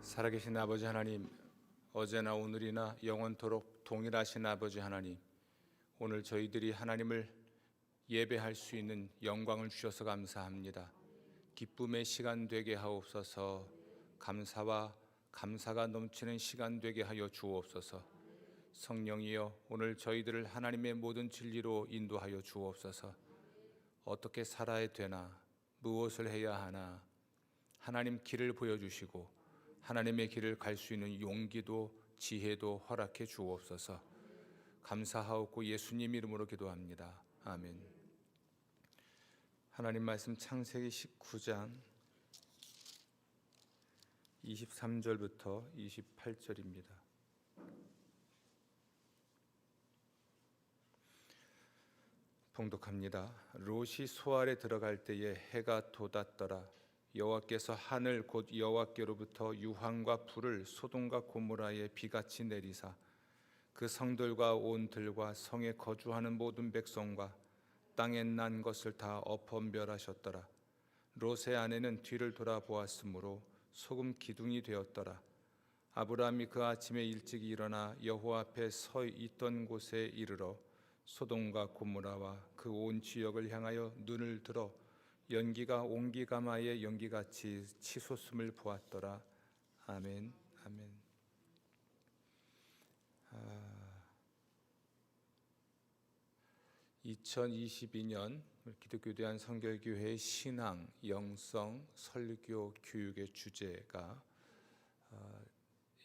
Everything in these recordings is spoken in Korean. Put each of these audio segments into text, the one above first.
살아계신 아버지 하나님, 어제나 오늘이나 영원토록 동일하신 아버지 하나님, 오늘 저희들이 하나님을 예배할 수 있는 영광을 주셔서 감사합니다. 기쁨의 시간 되게 하옵소서. 감사와 감사가 넘치는 시간 되게 하여 주옵소서. 성령이여, 오늘 저희들을 하나님의 모든 진리로 인도하여 주옵소서. 어떻게 살아야 되나, 무엇을 해야 하나, 하나님 길을 보여주시고 하나님의 길을 갈 수 있는 용기도 지혜도 허락해 주옵소서. 감사하옵고 예수님 이름으로 기도합니다. 아멘. 하나님 말씀 창세기 19장 23절부터 28절입니다. 봉독합니다. 롯이 소알에 들어갈 때에 해가 돋았더라. 여호와께서 하늘 곧 여호와께로부터 유황과 불을 소돔과 고모라에 비같이 내리사 그 성들과 온 들과 성에 거주하는 모든 백성과 땅에 난 것을 다 엎어 멸하셨더라. 롯의 아내는 뒤를 돌아보았으므로 소금 기둥이 되었더라. 아브라함이 그 아침에 일찍 일어나 여호와 앞에 서 있던 곳에 이르러 소돔과 고모라와 그 온 지역을 향하여 눈을 들어 연기가 옹기가마의 연기같이 치솟음을 보았더라. 아멘. 아멘. 2022년 기독교 대한성결교회의 신앙, 영성, 설교, 교육의 주제가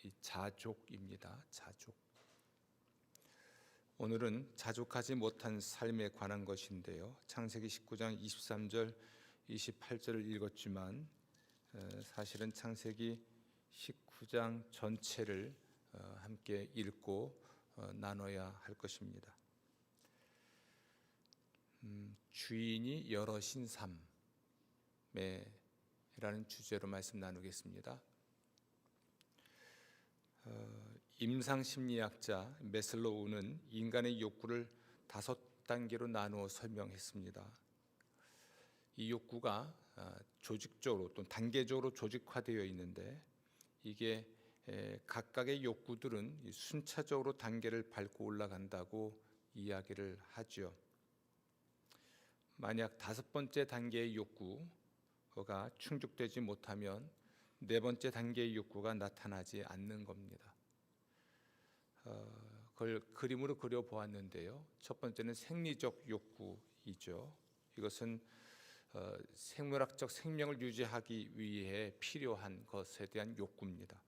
이 자족입니다. 자족. 오늘은 자족하지 못한 삶에 관한 것인데요. 창세기 19장 23절, 28절을 읽었지만 사실은 창세기 19장 전체를 함께 읽고 나눠야 할 것입니다. 주인이 여럿인 삶이라는 주제로 말씀 나누겠습니다. 임상심리학자 메슬로우는 인간의 욕구를 5단계로 나누어 설명했습니다. 이 욕구가 조직적으로 또는 단계적으로 조직화되어 있는데 이게 각각의 욕구들은 순차적으로 단계를 밟고 올라간다고 이야기를 하죠. 만약 5번째 단계의 욕구가 충족되지 못하면 4번째 단계의 욕구가 나타나지 않는 겁니다. 그걸 그림으로 그려보았는데요. 첫 번째는 생리적 욕구이죠. 이것은 생물학적 생명을 유지하기 위해 필요한 것에 대한 욕구입니다.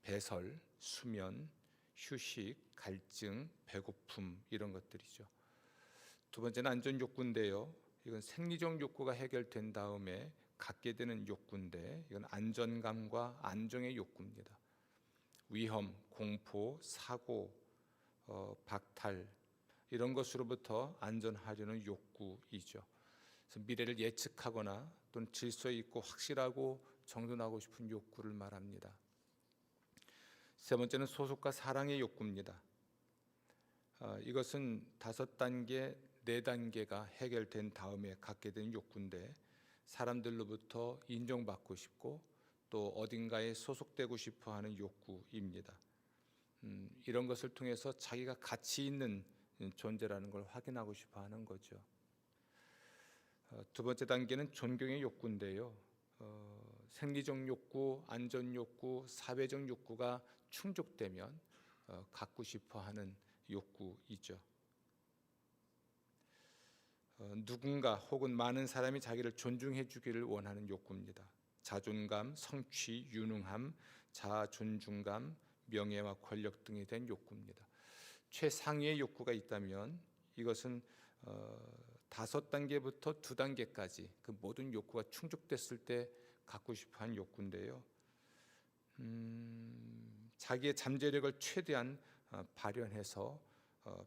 배설, 수면, 휴식, 갈증, 배고픔 이런 것들이죠. 두 번째는 안전 욕구인데요. 이건 생리적 욕구가 해결된 다음에 갖게 되는 욕구인데 이건 안전감과 안정의 욕구입니다. 위험, 공포, 사고, 박탈 이런 것으로부터 안전하려는 욕구이죠. 그래서 미래를 예측하거나 또는 질서 있고 확실하고 정돈하고 싶은 욕구를 말합니다. 세 번째는 소속과 사랑의 욕구입니다. 이것은 5단계, 4단계가 해결된 다음에 갖게 되는 욕구인데 사람들로부터 인정받고 싶고 또 어딘가에 소속되고 싶어하는 욕구입니다. 이런 것을 통해서 자기가 가치 있는 존재라는 걸 확인하고 싶어하는 거죠. 두 번째 단계는 존경의 욕구인데요. 생리적 욕구, 안전 욕구, 사회적 욕구가 충족되면 갖고 싶어하는 욕구이죠. 누군가 혹은 많은 사람이 자기를 존중해 주기를 원하는 욕구입니다. 자존감, 성취, 유능함, 자아 존중감, 명예와 권력 등에 대한 욕구입니다. 최상위의 욕구가 있다면 이것은 5단계부터 2단계까지 그 모든 욕구가 충족됐을 때 갖고 싶어하는 욕구인데요. 자기의 잠재력을 최대한 발현해서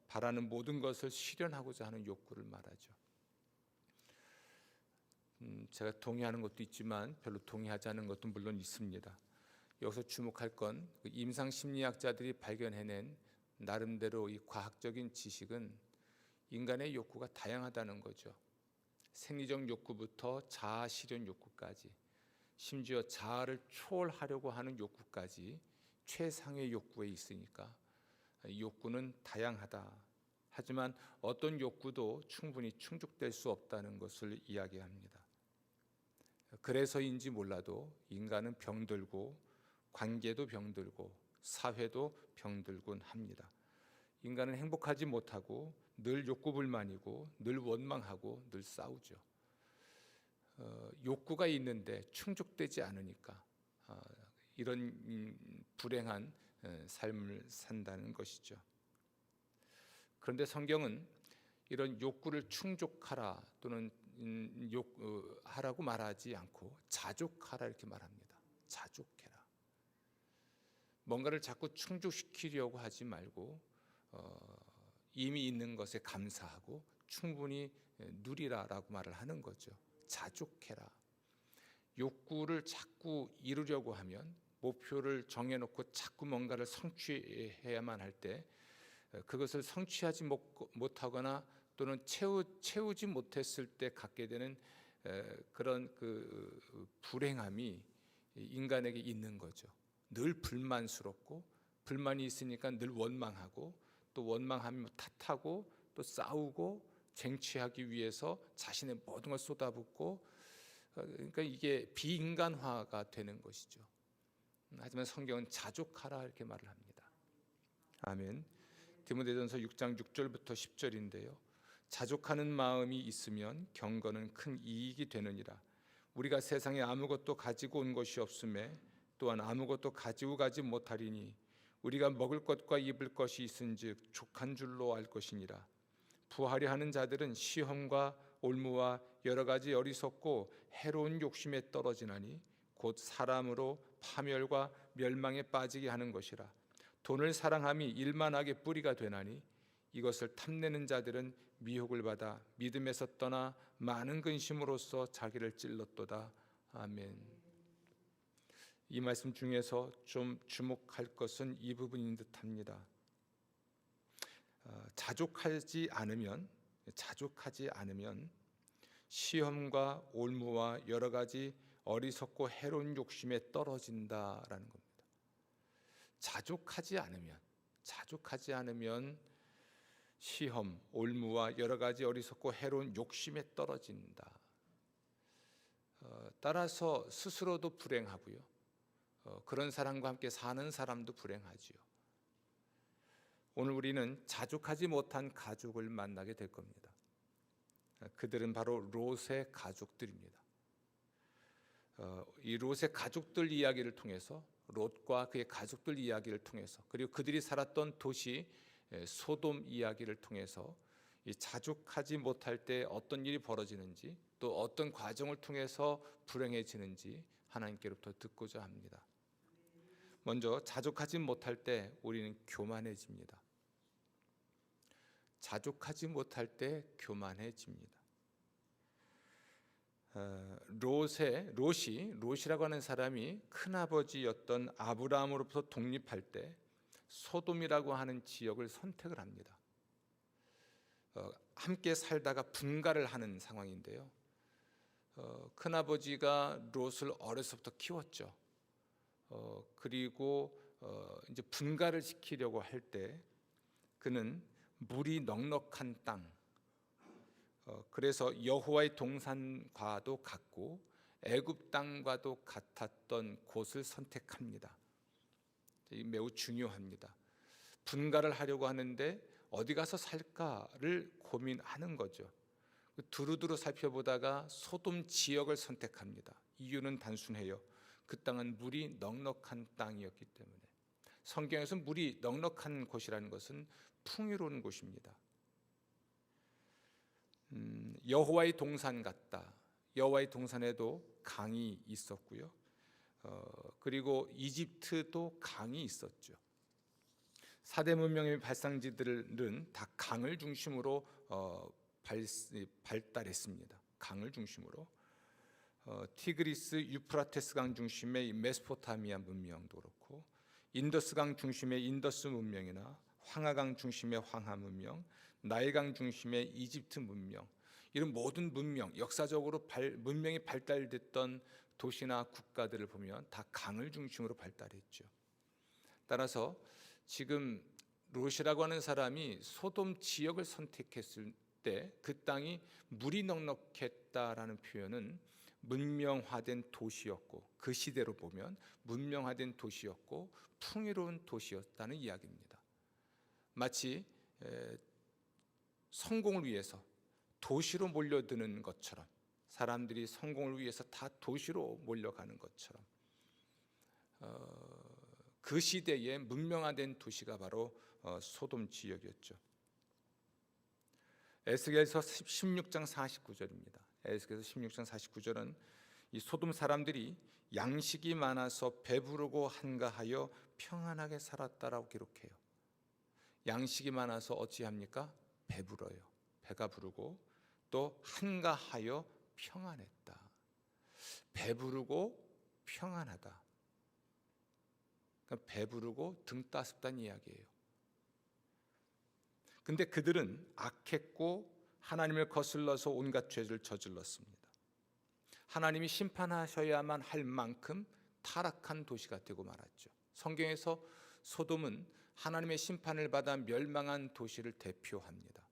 바라는 모든 것을 실현하고자 하는 욕구를 말하죠. 제가 동의하는 것도 있지만 별로 동의하지 않는 것도 물론 있습니다. 여기서 주목할 건 임상심리학자들이 발견해낸 나름대로 이 과학적인 지식은 인간의 욕구가 다양하다는 거죠. 생리적 욕구부터 자아 실현 욕구까지 심지어 자아를 초월하려고 하는 욕구까지 최상의 욕구에 있으니까 욕구는 다양하다. 하지만 어떤 욕구도 충분히 충족될 수 없다는 것을 이야기합니다. 그래서인지 몰라도 인간은 병들고 관계도 병들고 사회도 병들곤 합니다. 인간은 행복하지 못하고 늘 욕구불만이고 늘 원망하고 늘 싸우죠. 욕구가 있는데 충족되지 않으니까 이런 불행한 삶을 산다는 것이죠. 그런데 성경은 이런 욕구를 충족하라 또는 하라고 말하지 않고 자족하라 이렇게 말합니다. 자족해라. 뭔가를 자꾸 충족시키려고 하지 말고 이미 있는 것에 감사하고 충분히 누리라라고 말을 하는 거죠. 자족해라. 욕구를 자꾸 이루려고 하면 목표를 정해놓고 자꾸 뭔가를 성취해야만 할 때 그것을 성취하지 못하거나 또는 채우지 못했을 때 갖게 되는 그런 그 불행함이 인간에게 있는 거죠. 늘 불만스럽고 불만이 있으니까 늘 원망하고 또 원망하면 탓하고 또 싸우고 쟁취하기 위해서 자신의 모든 걸 쏟아붓고 그러니까 이게 비인간화가 되는 것이죠. 하지만 성경은 자족하라 이렇게 말을 합니다. 아멘. 디모데전서 6장 6절부터 10절인데요. 자족하는 마음이 있으면 경건은 큰 이익이 되느니라. 우리가 세상에 아무것도 가지고 온 것이 없음에 또한 아무것도 가지고 가지 못하리니 우리가 먹을 것과 입을 것이 있은즉 족한 줄로 알 것이니라. 부하려 하는 자들은 시험과 올무와 여러 가지 어리석고 해로운 욕심에 떨어지나니 곧 사람으로 파멸과 멸망에 빠지게 하는 것이라. 돈을 사랑함이 일만하게 뿌리가 되나니 이것을 탐내는 자들은 미혹을 받아 믿음에서 떠나 많은 근심으로써 자기를 찔렀도다. 아멘. 이 말씀 중에서 좀 주목할 것은 이 부분인 듯합니다. 자족하지 않으면 시험과 올무와 여러 가지 어리석고 해로운 욕심에 떨어진다라는 겁니다. 자족하지 않으면 시험, 올무와 여러 가지 어리석고 해로운 욕심에 떨어진다. 따라서 스스로도 불행하고요. 그런 사람과 함께 사는 사람도 불행하지요. 오늘 우리는 자족하지 못한 가족을 만나게 될 겁니다. 그들은 바로 롯의 가족들입니다. 이 롯의 가족들 이야기를 통해서 롯과 그의 가족들 이야기를 통해서 그리고 그들이 살았던 도시 소돔 이야기를 통해서 이 자족하지 못할 때 어떤 일이 벌어지는지 또 어떤 과정을 통해서 불행해지는지 하나님께로부터 듣고자 합니다. 먼저 자족하지 못할 때 우리는 교만해집니다. 자족하지 못할 때 교만해집니다. 롯이라고 하는 사람이 큰아버지였던 아브라함으로부터 독립할 때 소돔이라고 하는 지역을 선택을 합니다. 함께 살다가 분가를 하는 상황인데요. 큰아버지가 롯을 어려서부터 키웠죠. 그리고 이제 분가를 시키려고 할 때 그는 물이 넉넉한 땅, 그래서 여호와의 동산과도 같고 애굽 땅과도 같았던 곳을 선택합니다. 매우 중요합니다. 분가를 하려고 하는데 어디 가서 살까를 고민하는 거죠. 두루두루 살펴보다가 소돔 지역을 선택합니다. 이유는 단순해요. 그 땅은 물이 넉넉한 땅이었기 때문에. 성경에서 물이 넉넉한 곳이라는 것은 풍요로운 곳입니다. 여호와의 동산 같다. 여호와의 동산에도 강이 있었고요. 그리고 이집트도 강이 있었죠. 4대 문명의 발상지들은 다 강을 중심으로 발달했습니다. 강을 중심으로 티그리스, 유프라테스 강 중심의 메소포타미아 문명도 그렇고 인더스 강 중심의 인더스 문명이나 황하강 중심의 황하 문명, 나일강 중심의 이집트 문명, 이런 모든 문명, 역사적으로 문명이 발달됐던 도시나 국가들을 보면 다 강을 중심으로 발달했죠. 따라서 지금 롯이라고 하는 사람이 소돔 지역을 선택했을 때 그 땅이 물이 넉넉했다라는 표현은 문명화된 도시였고, 그 시대로 보면 문명화된 도시였고 풍요로운 도시였다는 이야기입니다. 마치 성공을 위해서 도시로 몰려드는 것처럼, 사람들이 성공을 위해서 다 도시로 몰려가는 것처럼 그 시대에 문명화된 도시가 바로 소돔 지역이었죠. 에스겔서 16장 49절입니다. 에스겔서 16장 49절은 이 소돔 사람들이 양식이 많아서 배부르고 한가하여 평안하게 살았다라고 기록해요. 양식이 많아서 어찌합니까? 배불러요. 배가 부르고 또 한가하여 평안했다. 배부르고 평안하다. 그러니까 배부르고 등 따숩다는 이야기예요. 근데 그들은 악했고 하나님을 거슬러서 온갖 죄를 저질렀습니다. 하나님이 심판하셔야만 할 만큼 타락한 도시가 되고 말았죠. 성경에서 소돔은 하나님의 심판을 받아 멸망한 도시를 대표합니다.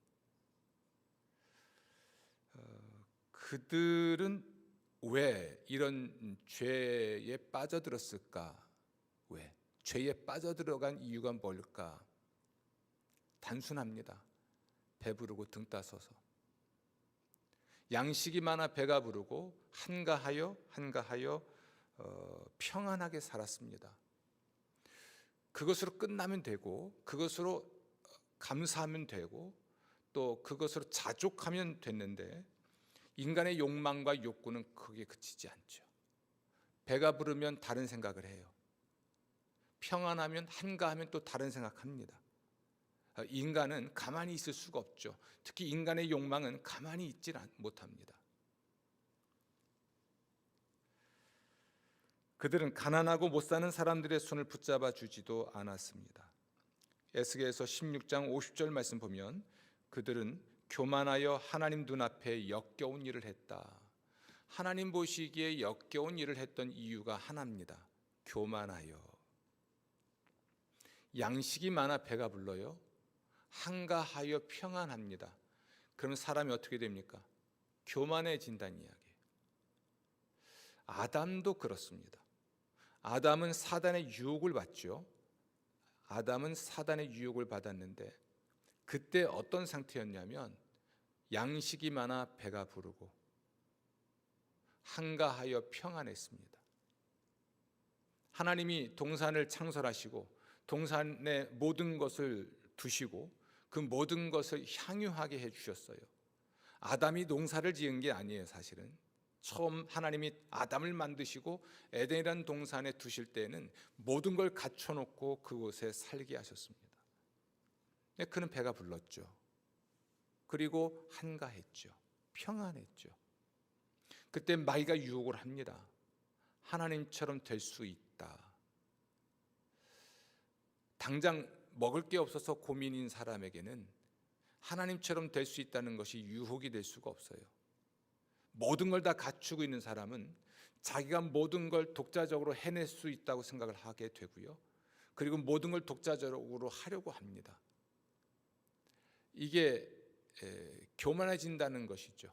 그들은 왜 이런 죄에 빠져들었을까? 왜? 죄에 빠져들어간 이유가 뭘까? 단순합니다. 배부르고 등 따서서. 양식이 많아 배가 부르고 한가하여 평안하게 살았습니다. 그것으로 끝나면 되고, 그것으로 감사하면 되고, 또 그것으로 자족하면 됐는데 인간의 욕망과 욕구는 거기에 그치지 않죠. 배가 부르면 다른 생각을 해요. 평안하면, 한가하면 또 다른 생각합니다. 인간은 가만히 있을 수가 없죠. 특히 인간의 욕망은 가만히 있지 못합니다. 그들은 가난하고 못 사는 사람들의 손을 붙잡아 주지도 않았습니다. 에스겔서 16장 50절 말씀 보면 그들은 교만하여 하나님 눈앞에 역겨운 일을 했다. 하나님 보시기에 역겨운 일을 했던 이유가 하나입니다. 교만하여. 양식이 많아 배가 불러요. 한가하여 평안합니다. 그러면 사람이 어떻게 됩니까? 교만해진다는 이야기예요. 아담도 그렇습니다. 아담은 사단의 유혹을 받죠. 아담은 사단의 유혹을 받았는데 그때 어떤 상태였냐면 양식이 많아 배가 부르고 한가하여 평안했습니다. 하나님이 동산을 창설하시고 동산의 모든 것을 두시고 그 모든 것을 향유하게 해주셨어요. 아담이 농사를 지은 게 아니에요. 사실은 처음 하나님이 아담을 만드시고 에덴이라는 동산에 두실 때는 모든 걸 갖춰놓고 그곳에 살게 하셨습니다. 그는 배가 불렀죠. 그리고 한가했죠. 평안했죠. 그때 마귀가 유혹을 합니다. 하나님처럼 될 수 있다. 당장 먹을 게 없어서 고민인 사람에게는 하나님처럼 될 수 있다는 것이 유혹이 될 수가 없어요. 모든 걸 다 갖추고 있는 사람은 자기가 모든 걸 독자적으로 해낼 수 있다고 생각을 하게 되고요. 그리고 모든 걸 독자적으로 하려고 합니다. 이게 교만해진다는 것이죠.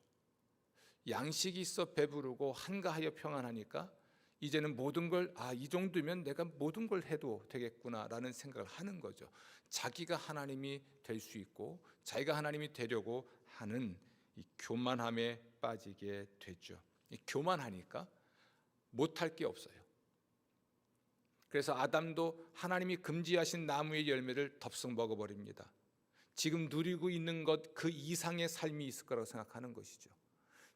양식이 있어 배부르고 한가하여 평안하니까 이제는 모든 걸 이 정도면 내가 모든 걸 해도 되겠구나라는 생각을 하는 거죠. 자기가 하나님이 될 수 있고 자기가 하나님이 되려고 하는 이 교만함에 빠지게 되죠. 이 교만하니까 못할 게 없어요. 그래서 아담도 하나님이 금지하신 나무의 열매를 덥석 먹어버립니다. 지금 누리고 있는 것 그 이상의 삶이 있을 거라고 생각하는 것이죠.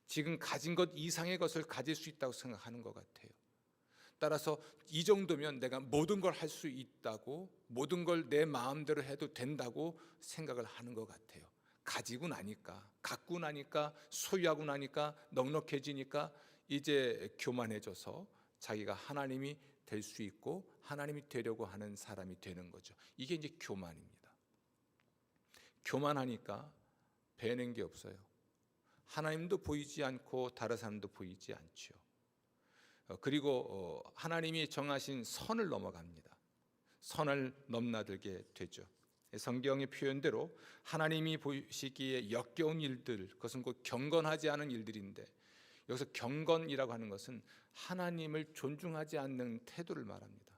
지금 가진 것 이상의 것을 가질 수 있다고 생각하는 것 같아요. 따라서 이 정도면 내가 모든 걸 할 수 있다고, 모든 걸 내 마음대로 해도 된다고 생각을 하는 것 같아요. 가지고 나니까, 갖고 나니까, 소유하고 나니까, 넉넉해지니까 이제 교만해져서 자기가 하나님이 될 수 있고 하나님이 되려고 하는 사람이 되는 거죠. 이게 이제 교만입니다. 교만하니까 배는 게 없어요. 하나님도 보이지 않고 다른 사람도 보이지 않죠. 그리고 하나님이 정하신 선을 넘어갑니다. 선을 넘나들게 되죠. 성경의 표현대로 하나님이 보시기에 역겨운 일들, 그것은 곧 경건하지 않은 일들인데, 여기서 경건이라고 하는 것은 하나님을 존중하지 않는 태도를 말합니다.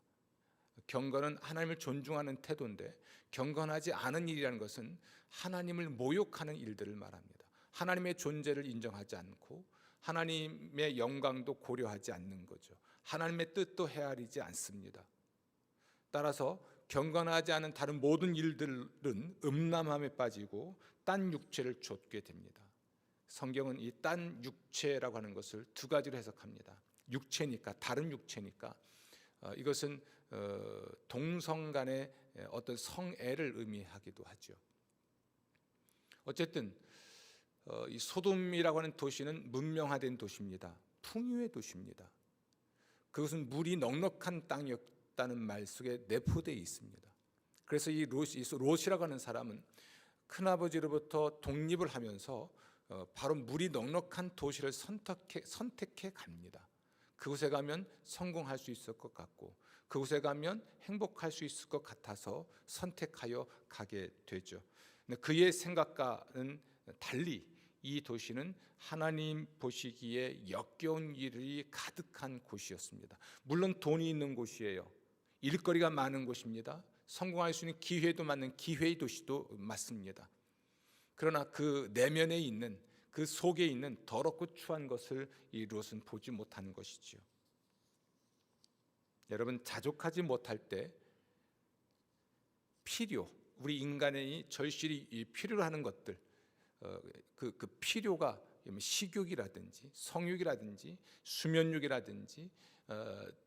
경건은 하나님을 존중하는 태도인데, 경건하지 않은 일이라는 것은 하나님을 모욕하는 일들을 말합니다. 하나님의 존재를 인정하지 않고 하나님의 영광도 고려하지 않는 거죠. 하나님의 뜻도 헤아리지 않습니다. 따라서 경건하지 않은 다른 모든 일들은 음란함에 빠지고 딴 육체를 좇게 됩니다. 성경은 이 딴 육체라고 하는 것을 두 가지로 해석합니다. 육체니까, 다른 육체니까 이것은 동성 간의 어떤 성애를 의미하기도 하죠. 어쨌든 이 소돔이라고 하는 도시는 문명화된 도시입니다. 풍요의 도시입니다. 그것은 물이 넉넉한 땅이었다는 말 속에 내포되어 있습니다. 그래서 이 롯이라고 하는 사람은 큰아버지로부터 독립을 하면서 바로 물이 넉넉한 도시를 선택해 갑니다. 그곳에 가면 성공할 수 있을 것 같고, 그곳에 가면 행복할 수 있을 것 같아서 선택하여 가게 되죠. 그의 생각과는 달리 이 도시는 하나님 보시기에 역겨운 일이 가득한 곳이었습니다. 물론 돈이 있는 곳이에요. 일거리가 많은 곳입니다. 성공할 수 있는 기회도 많은 기회의 도시도 맞습니다. 그러나 그 내면에 있는, 그 속에 있는 더럽고 추한 것을 이 롯은 보지 못하는 것이지요. 여러분, 자족하지 못할 때 필요, 우리 인간이 절실히 필요로 하는 것들, 그 필요가 식욕이라든지 성욕이라든지 수면욕이라든지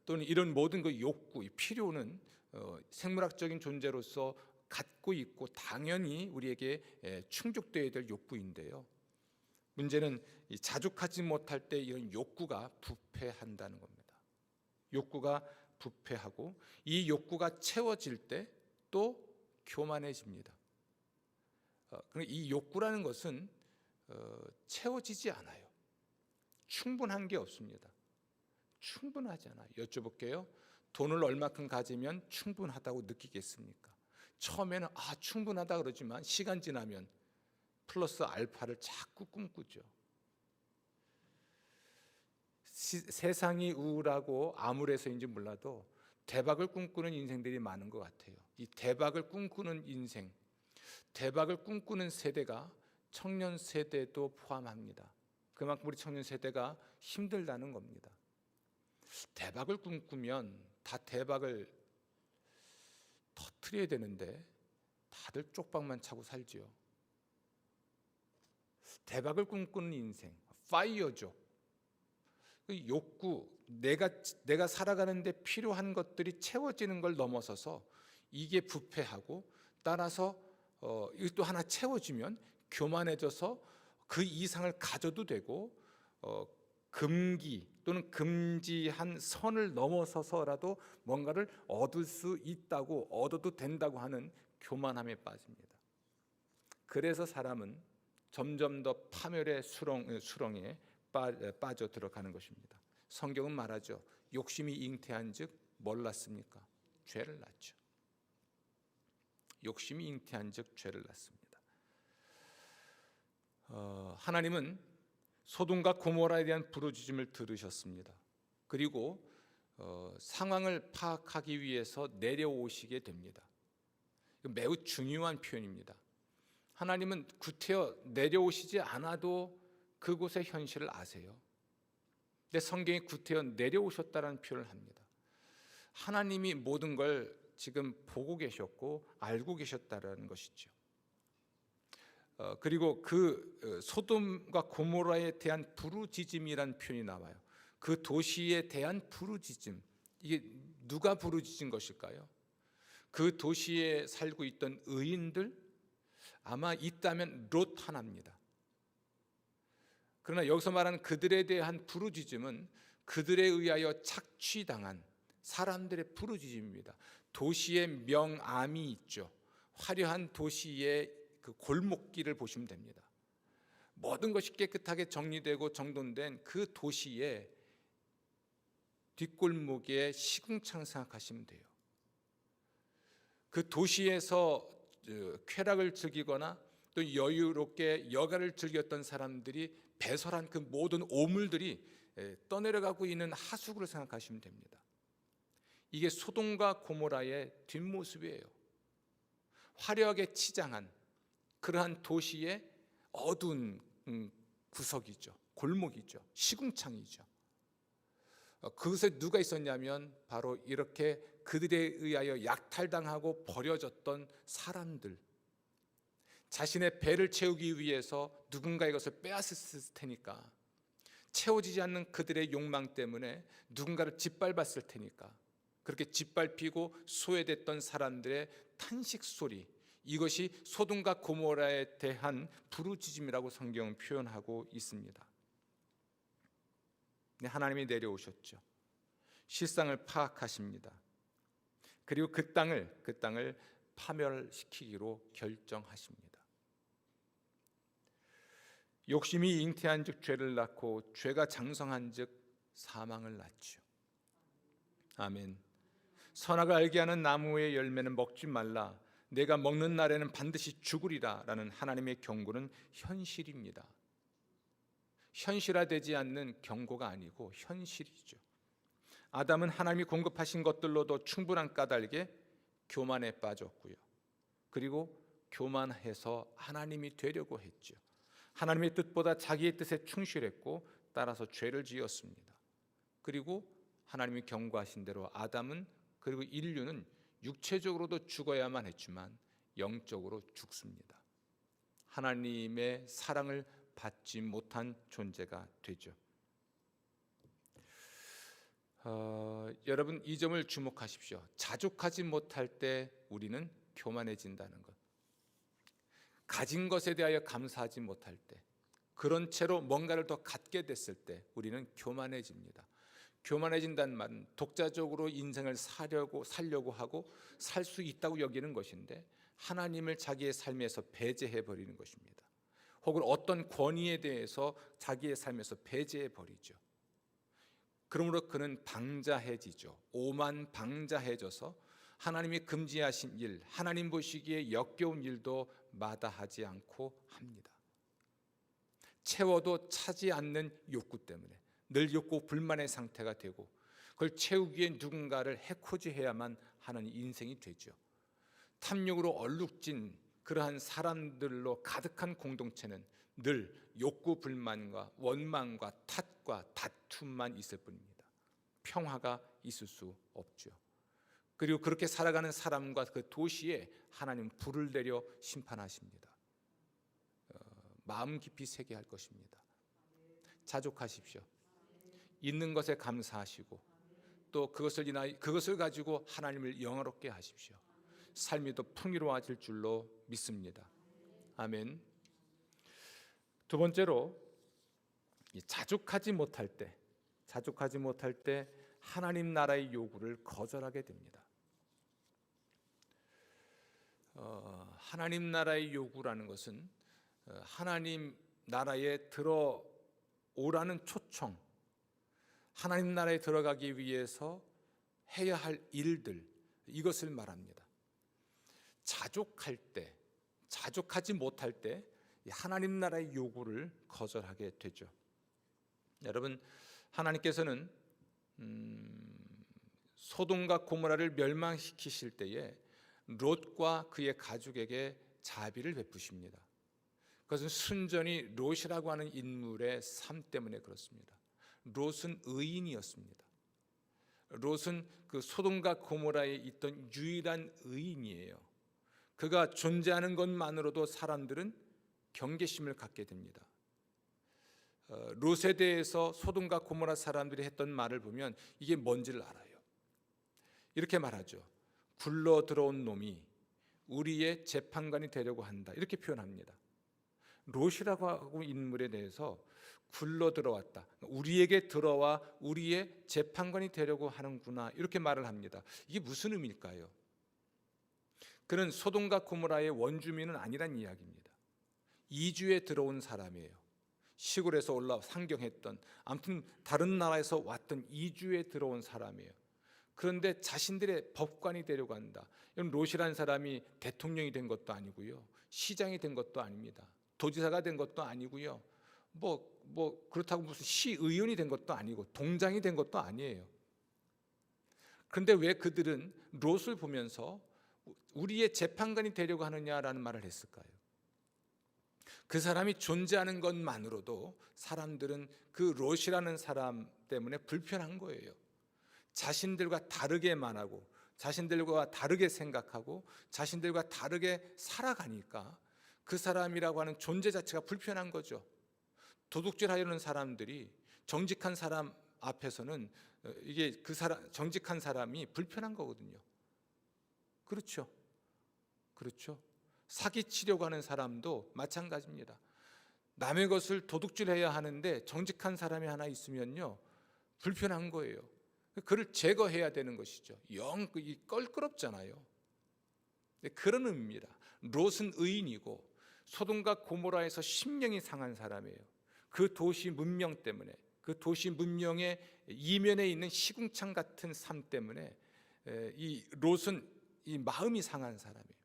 또는 이런 모든 그 욕구, 이 필요는 생물학적인 존재로서 갖고 있고 당연히 우리에게 충족되어야 될 욕구인데요. 문제는 자족하지 못할 때 이런 욕구가 부패한다는 겁니다. 욕구가 부패하고 이 욕구가 채워질 때 또 교만해집니다. 이 욕구라는 것은 채워지지 않아요. 충분한 게 없습니다. 충분하지 않아요. 여쭤볼게요. 돈을 얼마큼 가지면 충분하다고 느끼겠습니까? 처음에는 충분하다 그러지만 시간 지나면 플러스 알파를 자꾸 꿈꾸죠. 세상이 우울하고 암울해서인지 몰라도 대박을 꿈꾸는 인생들이 많은 것 같아요. 이 대박을 꿈꾸는 인생, 대박을 꿈꾸는 세대가 청년 세대도 포함합니다. 그만큼 우리 청년 세대가 힘들다는 겁니다. 대박을 꿈꾸면 다 대박을 터뜨려야 되는데 다들 쪽박만 차고 살지요. 대박을 꿈꾸는 인생, 파이어족, 그 욕구, 내가 살아가는데 필요한 것들이 채워지는 걸 넘어서서 이게 부패하고, 따라서 이것도 하나 채워지면 교만해져서 그 이상을 가져도 되고, 금기 또는 금지한 선을 넘어서서라도 뭔가를 얻을 수 있다고, 얻어도 된다고 하는 교만함에 빠집니다. 그래서 사람은 점점 더 파멸의 수렁에 빠져 들어가는 것입니다. 성경은 말하죠. 욕심이 잉태한 즉 뭘 낳습니까? 죄를 낳죠. 욕심이 잉태한 즉 죄를 낳습니다. 하나님은 소돔과 고모라에 대한 부르짖음을 들으셨습니다. 그리고 상황을 파악하기 위해서 내려오시게 됩니다. 매우 중요한 표현입니다. 하나님은 구태여 내려오시지 않아도 그곳의 현실을 아세요. 근데 성경이 구태여 내려오셨다는 표현을 합니다. 하나님이 모든 걸 지금 보고 계셨고 알고 계셨다는 것이죠. 그리고 그 소돔과 고모라에 대한 부르짖음이라는 표현이 나와요. 그 도시에 대한 부르짖음, 이게 누가 부르짖은 것일까요? 그 도시에 살고 있던 의인들, 아마 있다면 롯 하나입니다. 그러나 여기서 말하는 그들에 대한 부르짖음은 그들에 의하여 착취당한 사람들의 부르짖음입니다. 도시의 명암이 있죠. 화려한 도시의 그 골목길을 보시면 됩니다. 모든 것이 깨끗하게 정리되고 정돈된 그 도시에 뒷골목의 시궁창 생각하시면 돼요. 그 도시에서 쾌락을 즐기거나 또 여유롭게 여가를 즐겼던 사람들이 배설한 그 모든 오물들이 떠내려가고 있는 하수구를 생각하시면 됩니다. 이게 소돔과 고모라의 뒷모습이에요. 화려하게 치장한 그러한 도시의 어두운 구석이죠. 골목이죠. 시궁창이죠. 그것에 누가 있었냐면 바로 이렇게 그들에 의하여 약탈당하고 버려졌던 사람들, 자신의 배를 채우기 위해서 누군가의 것을 빼앗았을 테니까, 채워지지 않는 그들의 욕망 때문에 누군가를 짓밟았을 테니까, 그렇게 짓밟히고 소외됐던 사람들의 탄식 소리, 이것이 소돔과 고모라에 대한 부르짖음이라고 성경은 표현하고 있습니다. 하나님이 내려오셨죠. 실상을 파악하십니다. 그리고 그 땅을 파멸시키기로 결정하십니다. 욕심이 잉태한즉 죄를 낳고 죄가 장성한즉 사망을 낳지요. 아멘. 선악을 알게 하는 나무의 열매는 먹지 말라. 내가 먹는 날에는 반드시 죽으리라 라는 하나님의 경고는 현실입니다. 현실화되지 않는 경고가 아니고 현실이죠. 아담은 하나님이 공급하신 것들로도 충분한 까닭에 교만에 빠졌고요. 그리고 교만해서 하나님이 되려고 했죠. 하나님의 뜻보다 자기의 뜻에 충실했고 따라서 죄를 지었습니다. 그리고 하나님이 경고하신 대로 아담은 그리고 인류는 육체적으로도 죽어야만 했지만 영적으로 죽습니다. 하나님의 사랑을 받지 못한 존재가 되죠. 여러분 이 점을 주목하십시오. 자족하지 못할 때 우리는 교만해진다는 것. 가진 것에 대하여 감사하지 못할 때, 그런 채로 뭔가를 더 갖게 됐을 때 우리는 교만해집니다. 교만해진다는 말은 독자적으로 인생을 살려고 하고 살 수 있다고 여기는 것인데 하나님을 자기의 삶에서 배제해버리는 것입니다. 혹은 어떤 권위에 대해서 자기의 삶에서 배제해버리죠. 그러므로 그는 방자해지죠. 오만방자해져서 하나님이 금지하신 일, 하나님 보시기에 역겨운 일도 마다하지 않고 합니다. 채워도 차지 않는 욕구 때문에 늘 욕구 불만의 상태가 되고 그걸 채우기 위해 누군가를 해코지해야만 하는 인생이 되죠. 탐욕으로 얼룩진 그러한 사람들로 가득한 공동체는 늘 욕구 불만과 원망과 탓과 다툼만 있을 뿐입니다. 평화가 있을 수 없죠. 그리고 그렇게 살아가는 사람과 그 도시에 하나님 불을 내려 심판하십니다. 마음 깊이 새게 할 것입니다. 자족하십시오. 있는 것에 감사하시고 또 그것을 가지고 하나님을 영화롭게 하십시오. 삶이 더 풍요로워질 줄로 믿습니다. 아멘. 두 번째로 자족하지 못할 때 하나님 나라의 요구를 거절하게 됩니다. 하나님 나라의 요구라는 것은 하나님 나라에 들어오라는 초청, 하나님 나라에 들어가기 위해서 해야 할 일들, 이것을 말합니다. 자족하지 못할 때 하나님 나라의 요구를 거절하게 되죠. 여러분, 하나님께서는 소돔과 고모라를 멸망시키실 때에 롯과 그의 가족에게 자비를 베푸십니다. 그것은 순전히 롯이라고 하는 인물의 삶 때문에 그렇습니다. 롯은 의인이었습니다. 롯은 그 소돔과 고모라에 있던 유일한 의인이에요. 그가 존재하는 것만으로도 사람들은 경계심을 갖게 됩니다. 롯에 대해서 소돔과 고모라 사람들이 했던 말을 보면 이게 뭔지를 알아요. 이렇게 말하죠. 굴러 들어온 놈이 우리의 재판관이 되려고 한다, 이렇게 표현합니다. 롯이라고 하고 인물에 대해서 굴러 들어왔다, 우리에게 들어와 우리의 재판관이 되려고 하는구나, 이렇게 말을 합니다. 이게 무슨 의미일까요? 그는 소돔과 고모라의 원주민은 아니란 이야기입니다. 이주에 들어온 사람이에요. 시골에서 올라 상경했던, 아무튼 다른 나라에서 왔던 이주에 들어온 사람이에요. 그런데 자신들의 법관이 되려고 한다. 이건 롯이라는 사람이 대통령이 된 것도 아니고요, 시장이 된 것도 아닙니다. 도지사가 된 것도 아니고요, 그렇다고 무슨 시의원이 된 것도 아니고 동장이 된 것도 아니에요. 그런데 왜 그들은 롯을 보면서 우리의 재판관이 되려고 하느냐라는 말을 했을까요? 그 사람이 존재하는 것만으로도 사람들은 그 롯이라는 사람 때문에 불편한 거예요. 자신들과 다르게 말하고, 자신들과 다르게 생각하고, 자신들과 다르게 살아가니까 그 사람이라고 하는 존재 자체가 불편한 거죠. 도둑질하려는 사람들이 정직한 사람 앞에서는 이게 그 사람, 정직한 사람이 불편한 거거든요. 그렇죠. 그렇죠. 사기치려고 하는 사람도 마찬가지입니다. 남의 것을 도둑질해야 하는데 정직한 사람이 하나 있으면요, 불편한 거예요. 그를 제거해야 되는 것이죠. 영 껄끄럽잖아요. 그런 의미입니다. 롯은 의인이고 소돔과 고모라에서 심령이 상한 사람이에요. 그 도시 문명 때문에, 그 도시 문명의 이면에 있는 시궁창 같은 삶 때문에 이 롯은 이 마음이 상한 사람이에요.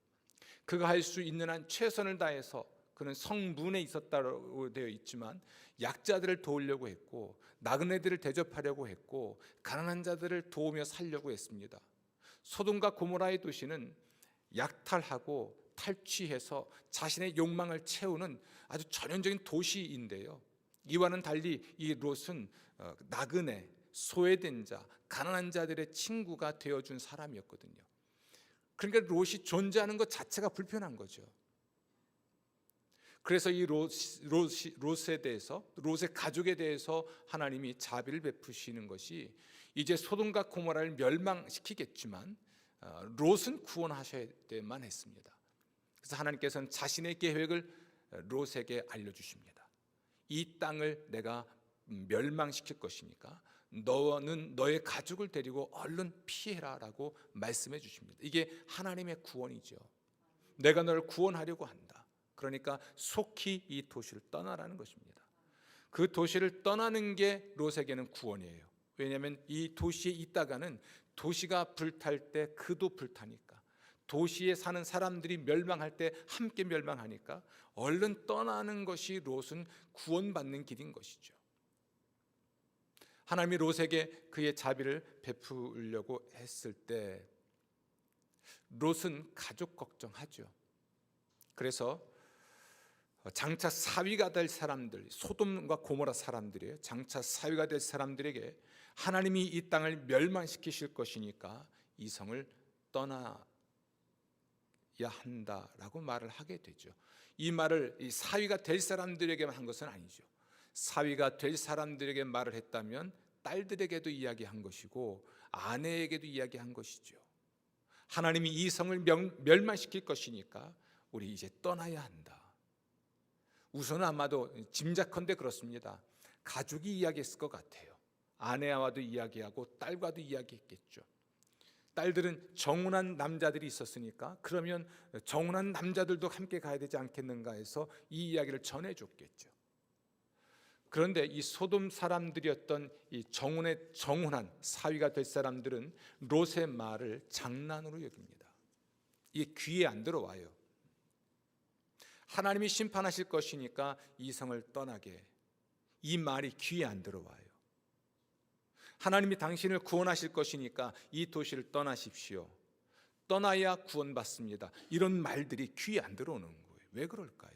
그가 할 수 있는 한 최선을 다해서 그는 성문에 있었다고 되어 있지만 약자들을 도우려고 했고, 나그네들을 대접하려고 했고, 가난한 자들을 도우며 살려고 했습니다. 소돔과 고모라의 도시는 약탈하고 탈취해서 자신의 욕망을 채우는 아주 전형적인 도시인데요, 이와는 달리 이 롯은 나그네, 소외된 자, 가난한 자들의 친구가 되어준 사람이었거든요. 그러니까 롯이 존재하는 것 자체가 불편한 거죠. 그래서 이 롯에 대해서, 롯의 가족에 대해서 하나님이 자비를 베푸시는 것이, 이제 소돔과 고모라를 멸망시키겠지만 롯은 구원하셔야 되만 했습니다. 그래서 하나님께서는 자신의 계획을 롯에게 알려주십니다. 이 땅을 내가 멸망시킬 것이니까 너는 너의 가족을 데리고 얼른 피해라 라고 말씀해 주십니다. 이게 하나님의 구원이죠. 내가 너를 구원하려고 한다. 그러니까 속히 이 도시를 떠나라는 것입니다. 그 도시를 떠나는 게 롯에게는 구원이에요. 왜냐하면 이 도시에 있다가는 도시가 불탈 때 그도 불타니까, 도시에 사는 사람들이 멸망할 때 함께 멸망하니까 얼른 떠나는 것이 롯은 구원받는 길인 것이죠. 하나님이 롯에게 그의 자비를 베푸려고 했을 때 롯은 가족 걱정하죠. 그래서 장차 사위가 될 사람들, 소돔과 고모라 사람들이에요. 장차 사위가 될 사람들에게 하나님이 이 땅을 멸망시키실 것이니까 이 성을 떠나야 한다라고 말을 하게 되죠. 이 말을 이 사위가 될 사람들에게만 한 것은 아니죠. 사위가 될 사람들에게 말을 했다면 딸들에게도 이야기한 것이고 아내에게도 이야기한 것이죠. 하나님이 이 성을 멸망시킬 것이니까 우리 이제 떠나야 한다. 우선은 아마도 짐작컨대 그렇습니다. 가족이 이야기했을 것 같아요. 아내와도 이야기하고 딸과도 이야기했겠죠. 딸들은 정운한 남자들이 있었으니까 그러면 정운한 남자들도 함께 가야 되지 않겠는가 해서 이 이야기를 전해줬겠죠. 그런데 이 소돔 사람들이었던 이 정운한 사위가 될 사람들은 롯의 말을 장난으로 여깁니다. 이게 귀에 안 들어와요. 하나님이 심판하실 것이니까 이 성을 떠나게, 이 말이 귀에 안 들어와요. 하나님이 당신을 구원하실 것이니까 이 도시를 떠나십시오. 떠나야 구원받습니다. 이런 말들이 귀에 안 들어오는 거예요. 왜 그럴까요?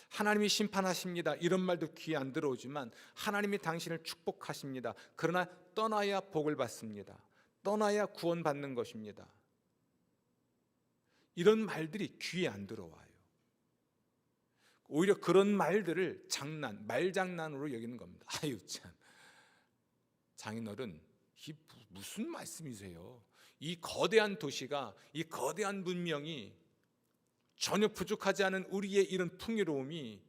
하나님이 심판하십니다. 이런 말도 귀에 안 들어오지만 하나님이 당신을 축복하십니다. 그러나 떠나야 복을 받습니다. 떠나야 구원받는 것입니다. 이런 말들이 귀에 안 들어와요. 오히려 그런 말들을 말장난으로 여기는 겁니다. 아유 참, 장인어른 이 무슨 말씀이세요? 이 거대한 도시가, 이 거대한 문명이 전혀 부족하지 않은 우리의 이런 풍요로움이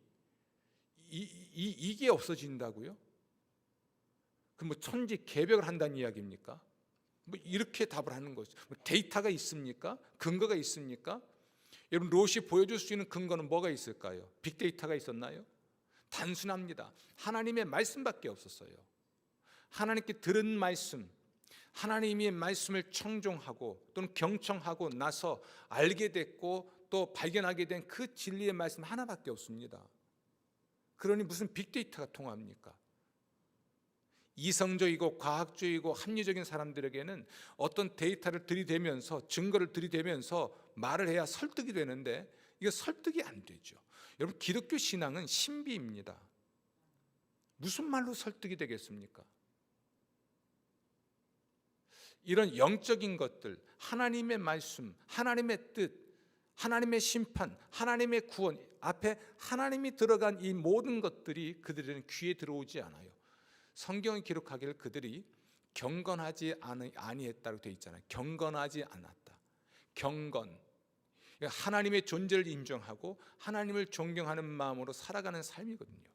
이게 없어진다고요? 그럼 뭐 천지개벽을 한다는 이야기입니까? 뭐 이렇게 답을 하는 거죠. 뭐 데이터가 있습니까? 근거가 있습니까? 여러분, 롯이 보여줄 수 있는 근거는 뭐가 있을까요? 빅데이터가 있었나요? 단순합니다. 하나님의 말씀밖에 없었어요. 하나님께 들은 말씀, 하나님의 말씀을 청종하고 또는 경청하고 나서 알게 됐고 또 발견하게 된 그 진리의 말씀 하나밖에 없습니다. 그러니 무슨 빅데이터가 통합니까? 이성적이고 과학적이고 합리적인 사람들에게는 어떤 데이터를 들이대면서 증거를 들이대면서 말을 해야 설득이 되는데 이거 설득이 안 되죠. 여러분, 기독교 신앙은 신비입니다. 무슨 말로 설득이 되겠습니까? 이런 영적인 것들, 하나님의 말씀, 하나님의 뜻, 하나님의 심판, 하나님의 구원 앞에 하나님이 들어간 이 모든 것들이 그들에게는 귀에 들어오지 않아요. 성경은 기록하기를 그들이 경건하지 아니했다고 되어 있잖아요. 경건하지 않았다. 경건, 하나님의 존재를 인정하고 하나님을 존경하는 마음으로 살아가는 삶이거든요.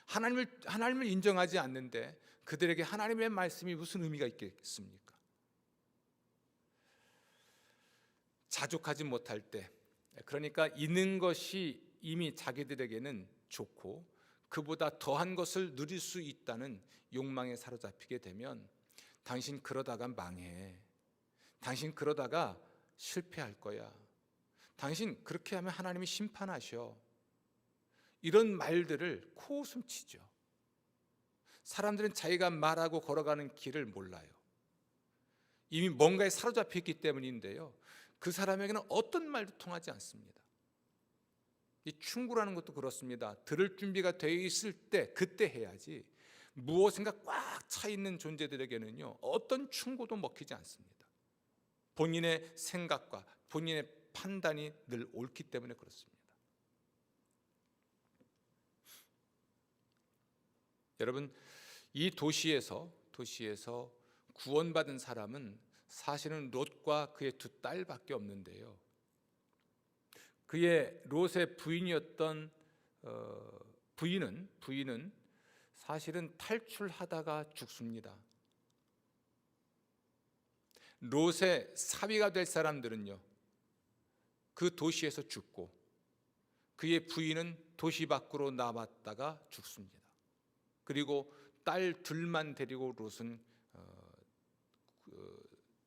하나님을 인정하지 않는데 그들에게 하나님의 말씀이 무슨 의미가 있겠습니까? 자족하지 못할 때, 그러니까 있는 것이 이미 자기들에게는 좋고 그보다 더한 것을 누릴 수 있다는 욕망에 사로잡히게 되면 당신 그러다가 망해, 당신 그러다가 실패할 거야, 당신 그렇게 하면 하나님이 심판하셔, 이런 말들을 코웃음 치죠. 사람들은 자기가 말하고 걸어가는 길을 몰라요. 이미 뭔가에 사로잡혔기 때문인데요, 그 사람에게는 어떤 말도 통하지 않습니다. 이 충고라는 것도 그렇습니다. 들을 준비가 되어 있을 때 그때 해야지, 무엇인가 꽉 차 있는 존재들에게는요 어떤 충고도 먹히지 않습니다. 본인의 생각과 본인의 판단이 늘 옳기 때문에 그렇습니다. 여러분, 이 도시에서 구원받은 사람은 사실은 롯과 그의 두 딸밖에 없는데요, 그의 롯의 부인이었던 부인은 사실은 탈출하다가 죽습니다. 롯의 사위가 될 사람들은요 그 도시에서 죽고 그의 부인은 도시 밖으로 남았다가 죽습니다. 그리고 딸 둘만 데리고 롯은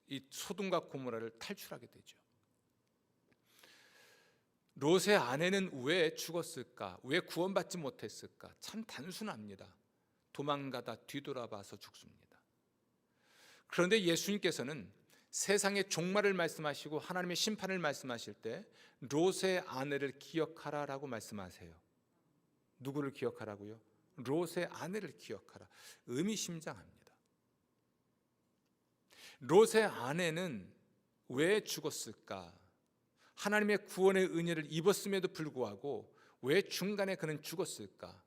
이 소돔과 고모라를 탈출하게 되죠. 롯의 아내는 왜 죽었을까? 왜 구원받지 못했을까? 참 단순합니다. 도망가다 뒤돌아봐서 죽습니다. 그런데 예수님께서는 세상의 종말을 말씀하시고 하나님의 심판을 말씀하실 때 롯의 아내를 기억하라라고 말씀하세요. 누구를 기억하라고요? 롯의 아내를 기억하라. 의미심장합니다. 롯의 아내는 왜 죽었을까? 하나님의 구원의 은혜를 입었음에도 불구하고 왜 중간에 그는 죽었을까?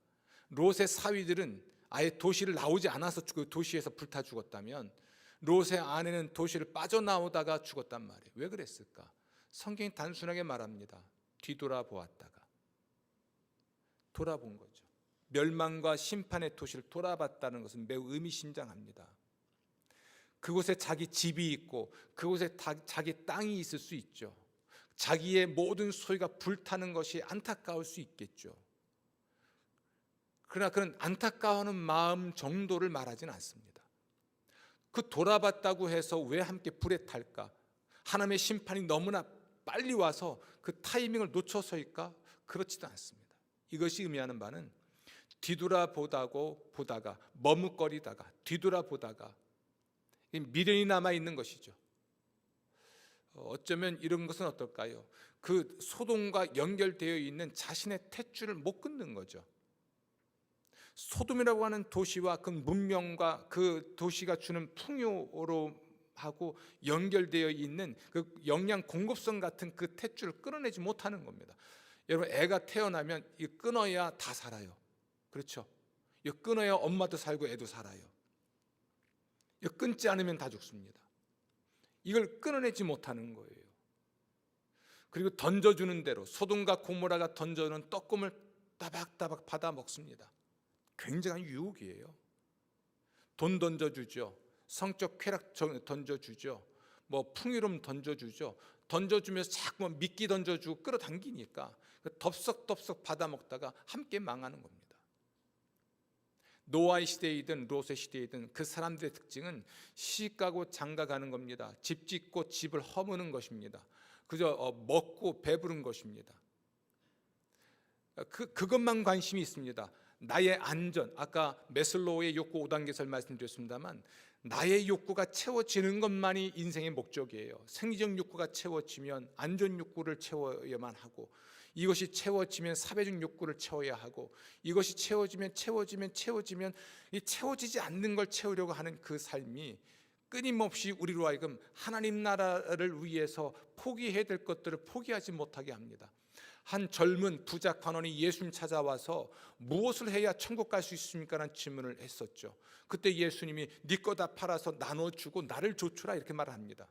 롯의 사위들은 아예 도시를 나오지 않아서 그 도시에서 불타 죽었다면 롯의 아내는 도시를 빠져나오다가 죽었단 말이에요. 왜 그랬을까? 성경이 단순하게 말합니다. 뒤돌아보았다가, 돌아본 거죠. 멸망과 심판의 도시를 돌아봤다는 것은 매우 의미심장합니다. 그곳에 자기 집이 있고 그곳에 자기 땅이 있을 수 있죠. 자기의 모든 소유가 불타는 것이 안타까울 수 있겠죠. 그러나 그런 안타까워하는 마음 정도를 말하지는 않습니다. 그 돌아봤다고 해서 왜 함께 불에 탈까? 하나님의 심판이 너무나 빨리 와서 그 타이밍을 놓쳐서일까? 그렇지도 않습니다. 이것이 의미하는 바는 보다가 머뭇거리다가 뒤돌아보다가 미련이 남아있는 것이죠. 어쩌면 이런 것은 어떨까요? 그 소돔과 연결되어 있는 자신의 탯줄을 못 끊는 거죠. 소돔이라고 하는 도시와 그 문명과 그 도시가 주는 풍요로 하고 연결되어 있는 그 영양 공급성 같은 그 탯줄을 끊어내지 못하는 겁니다. 여러분, 애가 태어나면 이 끊어야 다 살아요. 그렇죠? 이 끊어야 엄마도 살고 애도 살아요. 이 끊지 않으면 다 죽습니다. 이걸 끊어내지 못하는 거예요. 그리고 던져주는 대로 소돔과 고모라가 던져놓은 떡금을 따박따박 받아 먹습니다. 굉장한 유혹이에요. 돈 던져주죠. 성적 쾌락 던져주죠. 뭐 풍요로움 던져주죠. 던져주면서 자꾸 미끼 던져주고 끌어당기니까 덥석덥석 받아먹다가 함께 망하는 겁니다. 노아의 시대이든 롯의 시대이든 그 사람들의 특징은 시집가고 장가가는 겁니다. 집 짓고 집을 허무는 것입니다. 그저 먹고 배부른 것입니다. 그것만 관심이 있습니다. 나의 안전, 아까 매슬로우의 욕구 5단계설 말씀드렸습니다만 나의 욕구가 채워지는 것만이 인생의 목적이에요. 생리적 욕구가 채워지면 안전 욕구를 채워야만 하고, 이것이 채워지면 사회적 욕구를 채워야 하고, 이것이 채워지면 이 채워지지 않는 걸 채우려고 하는 그 삶이 끊임없이 우리로 하여금 하나님 나라를 위해서 포기해야 될 것들을 포기하지 못하게 합니다. 한 젊은 부자 관원이 예수님 찾아와서 무엇을 해야 천국 갈 수 있습니까? 라는 질문을 했었죠. 그때 예수님이 네 거 다 팔아서 나눠주고 나를 좇으라 이렇게 말합니다.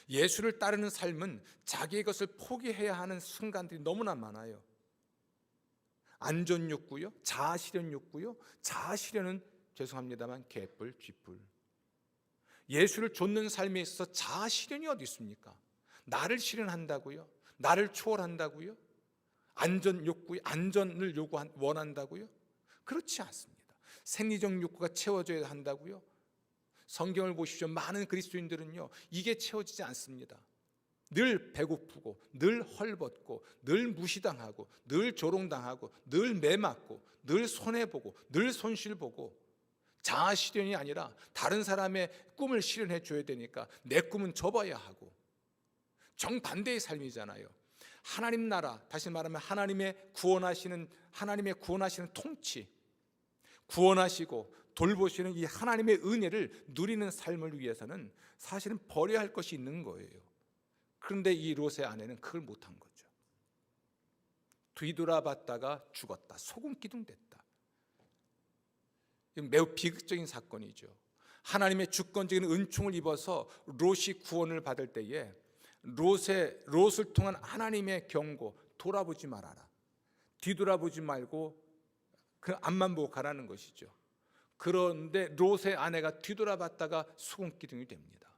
예수를 따르는 삶은 자기의 것을 포기해야 하는 순간들이 너무나 많아요. 안전 욕구요, 자아 실현 욕구요. 자아 실현은 죄송합니다만 개뿔 쥐뿔. 예수를 좇는 삶에 있어서 자아 실현이 어디 있습니까? 나를 실현한다고요? 나를 초월한다고요? 안전 욕구에 안전을 원한다고요? 그렇지 않습니다. 생리적 욕구가 채워져야 한다고요? 성경을 보십시오. 많은 그리스도인들은요, 이게 채워지지 않습니다. 늘 배고프고, 늘 헐벗고, 늘 무시당하고, 늘 조롱당하고, 늘 매맞고, 늘 손해보고, 늘 손실보고, 자아 실현이 아니라 다른 사람의 꿈을 실현해 줘야 되니까 내 꿈은 접어야 하고, 정반대의 삶이잖아요. 하나님 나라, 다시 말하면 하나님의 구원하시는 통치, 구원하시고 돌보시는 이 하나님의 은혜를 누리는 삶을 위해서는 사실은 버려야 할 것이 있는 거예요. 그런데 이 롯의 아내는 그걸 못한 거죠. 뒤돌아봤다가 죽었다. 소금기둥 됐다. 매우 비극적인 사건이죠. 하나님의 주권적인 은총을 입어서 롯이 구원을 받을 때에 롯을 통한 하나님의 경고, 돌아보지 말아라. 뒤돌아보지 말고 그 앞만 보고 가라는 것이죠. 그런데 롯의 아내가 뒤돌아봤다가 소금기둥이 됩니다.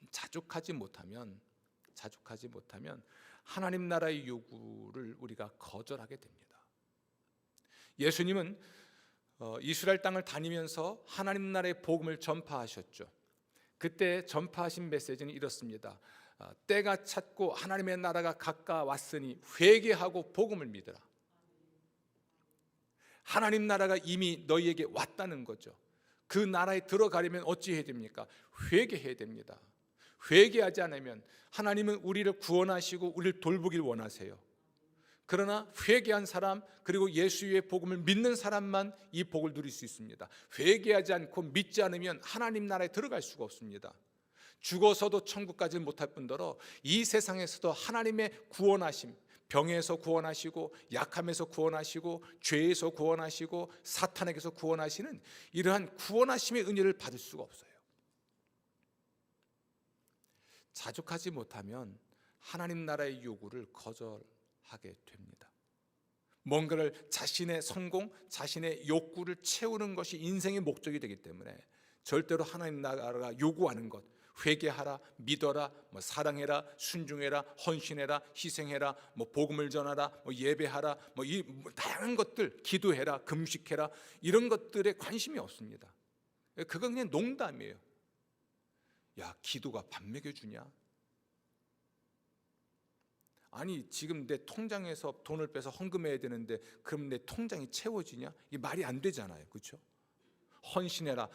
자족하지 못하면 하나님 나라의 요구를 우리가 거절하게 됩니다. 예수님은 이스라엘 땅을 다니면서 하나님 나라의 복음을 전파하셨죠. 그때 전파하신 메시지는 이렇습니다. 때가 찼고 하나님의 나라가 가까웠으니 회개하고 복음을 믿으라. 하나님 나라가 이미 너희에게 왔다는 거죠. 그 나라에 들어가려면 어찌 해야 됩니까? 회개해야 됩니다. 회개하지 않으면 하나님은 우리를 구원하시고 우리를 돌보길 원하세요. 그러나 회개한 사람, 그리고 예수의 복음을 믿는 사람만 이 복을 누릴 수 있습니다. 회개하지 않고 믿지 않으면 하나님 나라에 들어갈 수가 없습니다. 죽어서도 천국 가지 못할 뿐더러 이 세상에서도 하나님의 구원하심, 병에서 구원하시고 약함에서 구원하시고 죄에서 구원하시고 사탄에게서 구원하시는 이러한 구원하심의 은혜를 받을 수가 없어요. 자족하지 못하면 하나님 나라의 요구를 거절하게 됩니다. 뭔가를 자신의 성공, 자신의 욕구를 채우는 것이 인생의 목적이 되기 때문에 절대로 하나님 나라가 요구하는 것, 회개하라, 믿어라, 사랑해라, 순종해라, 헌신해라, 희생해라, 복음을 전하라, 예배하라, 이 다양한 것들, 기도해라, 금식해라, 이런 것들에 관심이 없습니다. 그건 그냥 농담이에요. 야, 기도가 밥 먹여주냐? 아니, 지금 내 통장에서 돈을 빼서 헌금해야 되는데 그럼 내 통장이 채워지냐? 이게 말이 안 되잖아요. 그렇죠? 헌신해라.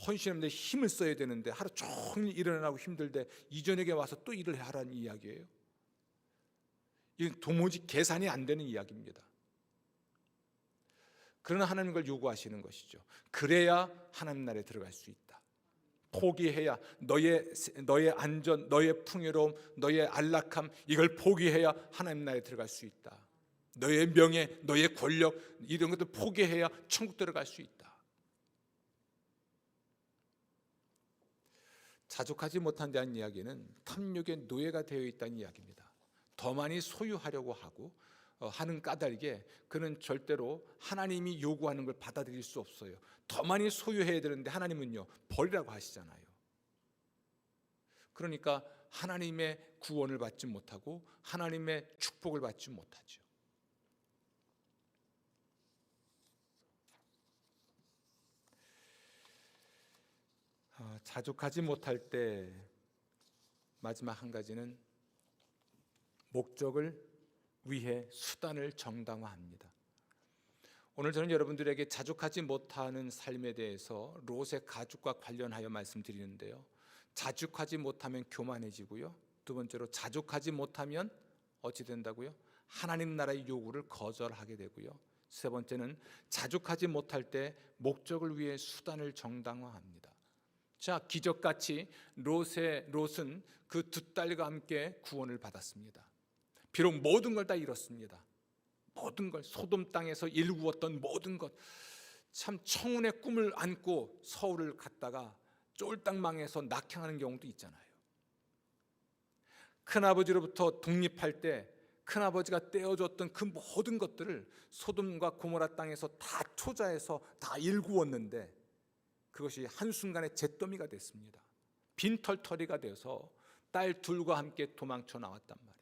헌신하는데 힘을 써야 되는데 하루 종일 일어나고 힘들대 이 저녁에 와서 또 일을 하라는 이야기예요. 이건 도무지 계산이 안 되는 이야기입니다. 그러나 하나님 걸 요구하시는 것이죠. 그래야 하나님 나라에 들어갈 수 있다. 포기해야 너의 안전, 너의 풍요로움, 너의 안락함, 이걸 포기해야 하나님 나라에 들어갈 수 있다. 너의 명예, 너의 권력, 이런 것들 포기해야 천국 들어갈 수 있다. 자족하지 못한다는 이야기는 탐욕의 노예가 되어 있다는 이야기입니다. 더 많이 소유하려고 하고 하는 까닭에 그는 절대로 하나님이 요구하는 걸 받아들일 수 없어요. 더 많이 소유해야 되는데 하나님은요, 버리라고 하시잖아요. 그러니까 하나님의 구원을 받지 못하고 하나님의 축복을 받지 못하죠. 자족하지 못할 때 마지막 한 가지는 목적을 위해 수단을 정당화합니다. 오늘 저는 여러분들에게 자족하지 못하는 삶에 대해서 롯의 가족과 관련하여 말씀드리는데요. 자족하지 못하면 교만해지고요. 두 번째로 자족하지 못하면 어찌 된다고요? 하나님 나라의 요구를 거절하게 되고요. 세 번째는 자족하지 못할 때 목적을 위해 수단을 정당화합니다. 자, 기적같이 롯은 그 두 딸과 함께 구원을 받았습니다. 비록 모든 걸 다 잃었습니다. 모든 걸, 소돔 땅에서 일구었던 모든 것, 참 청운의 꿈을 안고 서울을 갔다가 쫄딱 망해서 낙향하는 경우도 있잖아요. 큰아버지로부터 독립할 때 큰아버지가 떼어줬던 그 모든 것들을 소돔과 고모라 땅에서 다 투자해서 다 일구었는데 그것이 한순간에 잿더미가 됐습니다. 빈털터리가 돼서 딸 둘과 함께 도망쳐 나왔단 말이에요.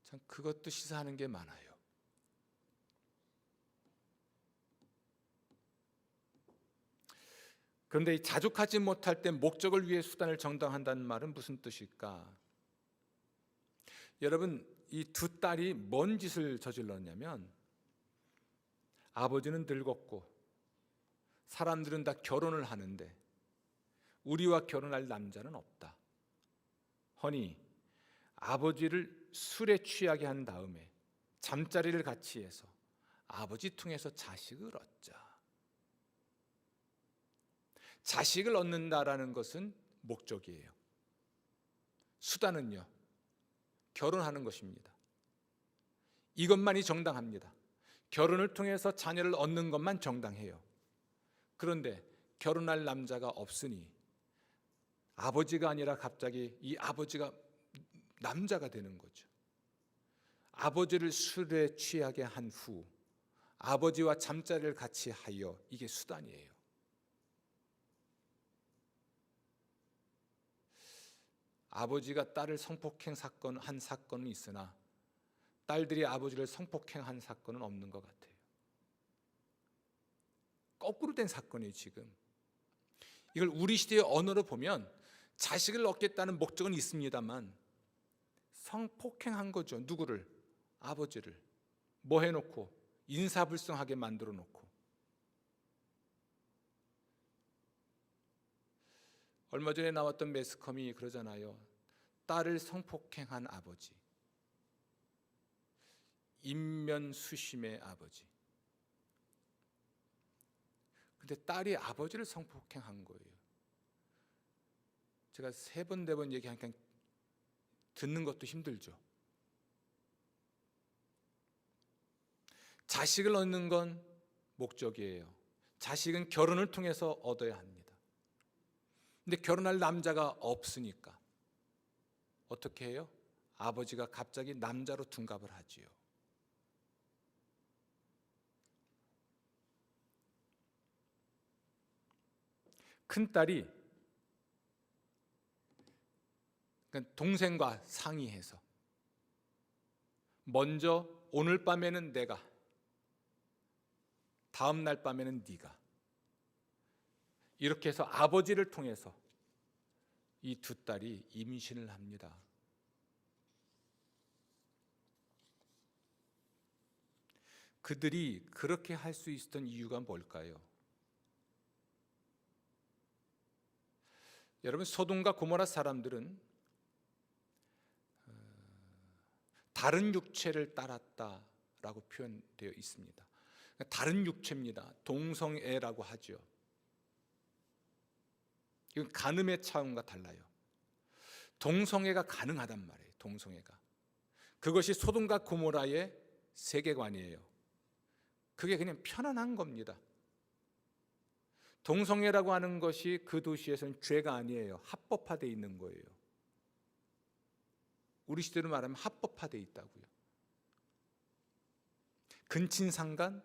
참 그것도 시사하는 게 많아요. 그런데 이 자족하지 못할 때 목적을 위해 수단을 정당한다는 말은 무슨 뜻일까? 여러분, 이 두 딸이 뭔 짓을 저질렀냐면 아버지는 늙었고 사람들은 다 결혼을 하는데 우리와 결혼할 남자는 없다. 허니 아버지를 술에 취하게 한 다음에 잠자리를 같이 해서 아버지 통해서 자식을 얻자. 자식을 얻는다라는 것은 목적이에요. 수단은요, 결혼하는 것입니다. 이것만이 정당합니다. 결혼을 통해서 자녀를 얻는 것만 정당해요. 그런데 결혼할 남자가 없으니 아버지가 아니라 갑자기 이 아버지가 남자가 되는 거죠. 아버지를 술에 취하게 한 후 아버지와 잠자리를 같이 하여, 이게 수단이에요. 아버지가 딸을 성폭행 한 사건은 있으나 딸들이 아버지를 성폭행한 사건은 없는 것 같아요. 거꾸로 된 사건이에요. 지금 이걸 우리 시대의 언어로 보면 자식을 얻겠다는 목적은 있습니다만 성폭행한 거죠. 누구를? 아버지를. 뭐 해놓고? 인사불성하게 만들어 놓고. 얼마 전에 나왔던 매스컴이 그러잖아요. 딸을 성폭행한 아버지, 인면수심의 아버지. 근데 딸이 아버지를 성폭행한 거예요. 제가 3번 4번 얘기하니까 듣는 것도 힘들죠. 자식을 얻는 건 목적이에요. 자식은 결혼을 통해서 얻어야 합니다. 근데 결혼할 남자가 없으니까 어떻게 해요? 아버지가 갑자기 남자로 둔갑을 하지요. 큰딸이 동생과 상의해서 먼저 오늘 밤에는 내가, 다음 날 밤에는 네가, 이렇게 해서 아버지를 통해서 이 두 딸이 임신을 합니다. 그들이 그렇게 할 수 있었던 이유가 뭘까요? 여러분, 소돔과 고모라 사람들은 다른 육체를 따랐다라고 표현되어 있습니다. 다른 육체입니다. 동성애라고 하죠. 이건 간음의 차원과 달라요. 동성애가 가능하단 말이에요. 동성애가. 그것이 소돔과 고모라의 세계관이에요. 그게 그냥 편안한 겁니다. 동성애라고 하는 것이 그 도시에서는 죄가 아니에요. 합법화되어 있는 거예요. 우리 시대로 말하면 합법화되어 있다고요. 근친상간,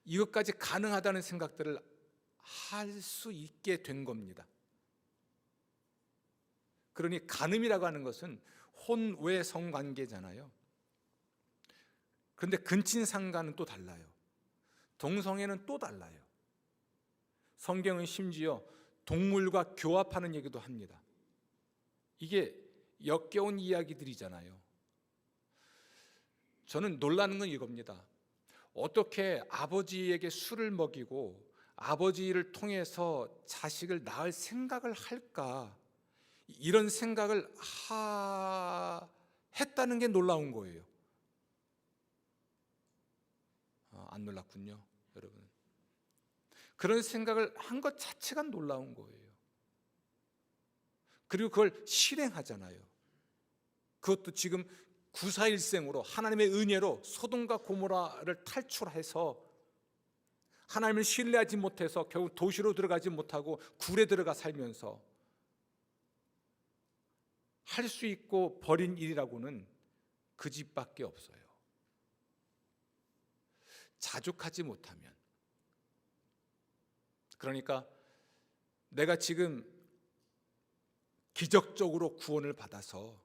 이것까지 가능하다는 생각들을 할 수 있게 된 겁니다. 그러니 간음이라고 하는 것은 혼외 성관계잖아요. 그런데 근친상간은 또 달라요. 동성애는 또 달라요. 성경은 심지어 동물과 교합하는 얘기도 합니다. 이게 역겨운 이야기들이잖아요. 저는 놀라는 건 이겁니다. 어떻게 아버지에게 술을 먹이고 아버지를 통해서 자식을 낳을 생각을 할까? 이런 생각을 했다는 게 놀라운 거예요. 안 놀랍군요, 여러분. 그런 생각을 한 것 자체가 놀라운 거예요. 그리고 그걸 실행하잖아요. 그것도 지금 구사일생으로 하나님의 은혜로 소돔과 고모라를 탈출해서 하나님을 신뢰하지 못해서 결국 도시로 들어가지 못하고 굴에 들어가 살면서 할 수 있고 버린 일이라고는 그 집밖에 없어요. 자족하지 못하면. 그러니까 내가 지금 기적적으로 구원을 받아서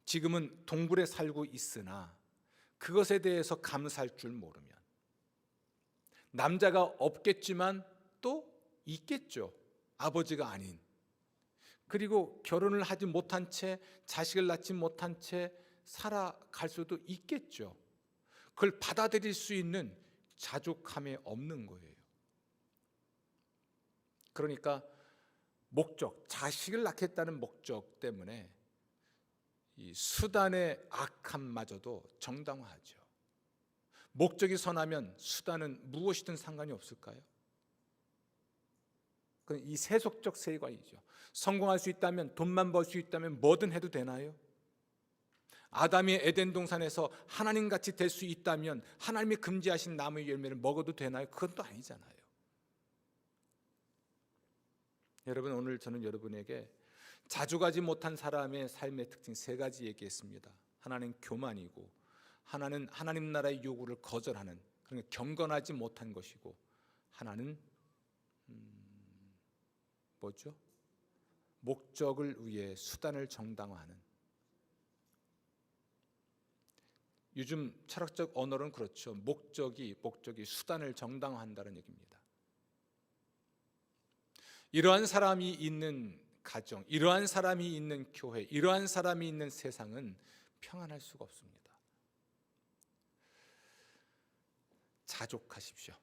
지금은 동굴에 살고 있으나 그것에 대해서 감사할 줄 모르면, 남자가 없겠지만 또 있겠죠. 아버지가 아닌. 그리고 결혼을 하지 못한 채, 자식을 낳지 못한 채 살아갈 수도 있겠죠. 그걸 받아들일 수 있는 자족함이 없는 거예요. 그러니까 목적, 자식을 낳겠다는 목적 때문에 이 수단의 악함마저도 정당화하죠. 목적이 선하면 수단은 무엇이든 상관이 없을까요? 이 세속적 세관이죠. 성공할 수 있다면, 돈만 벌 수 있다면 뭐든 해도 되나요? 아담이 에덴 동산에서 하나님같이 될 수 있다면 하나님이 금지하신 나무의 열매를 먹어도 되나요? 그건 또 아니잖아요. 여러분, 오늘 저는 여러분에게 자족하지 못한 사람의 삶의 특징 3가지 얘기했습니다. 하나는 교만이고, 하나는 하나님 나라의 요구를 거절하는, 그러니까 경건하지 못한 것이고, 하나는 뭐죠? 목적을 위해 수단을 정당화하는. 요즘 철학적 언어는 그렇죠. 목적이 수단을 정당화한다는 얘기입니다. 이러한 사람이 있는 가정, 이러한 사람이 있는 교회, 이러한 사람이 있는 세상은 평안할 수가 없습니다. 자족하십시오.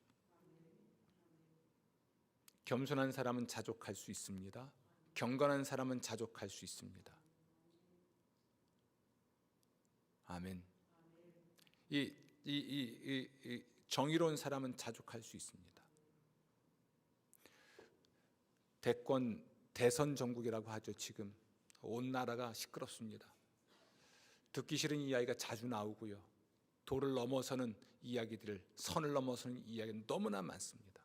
겸손한 사람은 자족할 수 있습니다. 경건한 사람은 자족할 수 있습니다. 아멘. 이 정의로운 사람은 자족할 수 있습니다. 대선 정국이라고 하죠. 지금 온 나라가 시끄럽습니다. 듣기 싫은 이야기가 자주 나오고요. 도를 넘어서는 이야기들, 선을 넘어서는 이야기는 너무나 많습니다.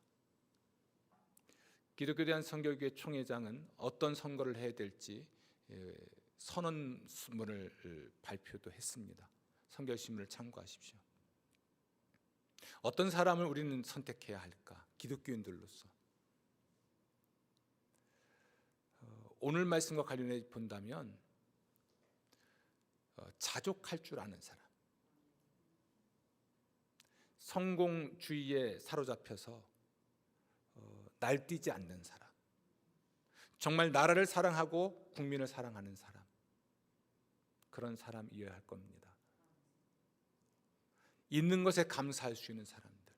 기독교 대한선교교회 총회장은 어떤 선거를 해야 될지 선언문을 발표도 했습니다. 선결신문을 참고하십시오. 어떤 사람을 우리는 선택해야 할까? 기독교인들로서. 오늘 말씀과 관련해 본다면 자족할 줄 아는 사람, 성공주의에 사로잡혀서 날뛰지 않는 사람, 정말 나라를 사랑하고 국민을 사랑하는 사람, 그런 사람이어야 할 겁니다. 있는 것에 감사할 수 있는 사람들,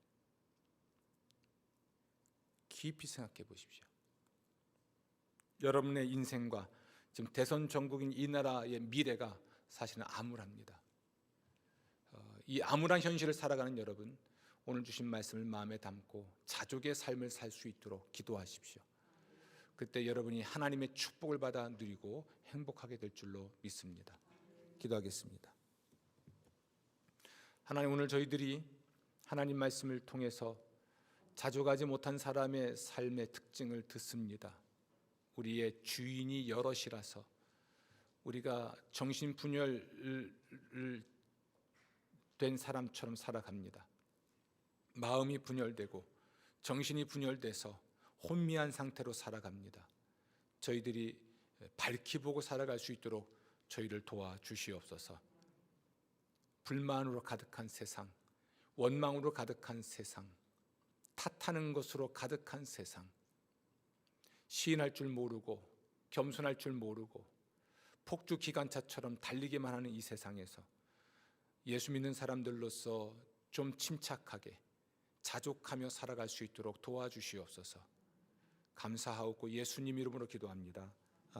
깊이 생각해 보십시오. 여러분의 인생과 지금 대선 전국인 이 나라의 미래가 사실은 암울합니다. 이 암울한 현실을 살아가는 여러분, 오늘 주신 말씀을 마음에 담고 자족의 삶을 살 수 있도록 기도하십시오. 그때 여러분이 하나님의 축복을 받아 누리고 행복하게 될 줄로 믿습니다. 기도하겠습니다. 하나님, 오늘 저희들이 하나님 말씀을 통해서 자족하지 못한 사람의 삶의 특징을 듣습니다. 우리의 주인이 여럿이라서 우리가 정신분열 된 사람처럼 살아갑니다. 마음이 분열되고 정신이 분열돼서 혼미한 상태로 살아갑니다. 저희들이 밝히 보고 살아갈 수 있도록 저희를 도와주시옵소서. 불만으로 가득한 세상, 원망으로 가득한 세상, 탓하는 것으로 가득한 세상, 시인할 줄 모르고 겸손할 줄 모르고 폭주 기관차처럼 달리기만 하는 이 세상에서 예수 믿는 사람들로서 좀 침착하게 자족하며 살아갈 수 있도록 도와주시옵소서. 감사하옵고 예수님 이름으로 기도합니다.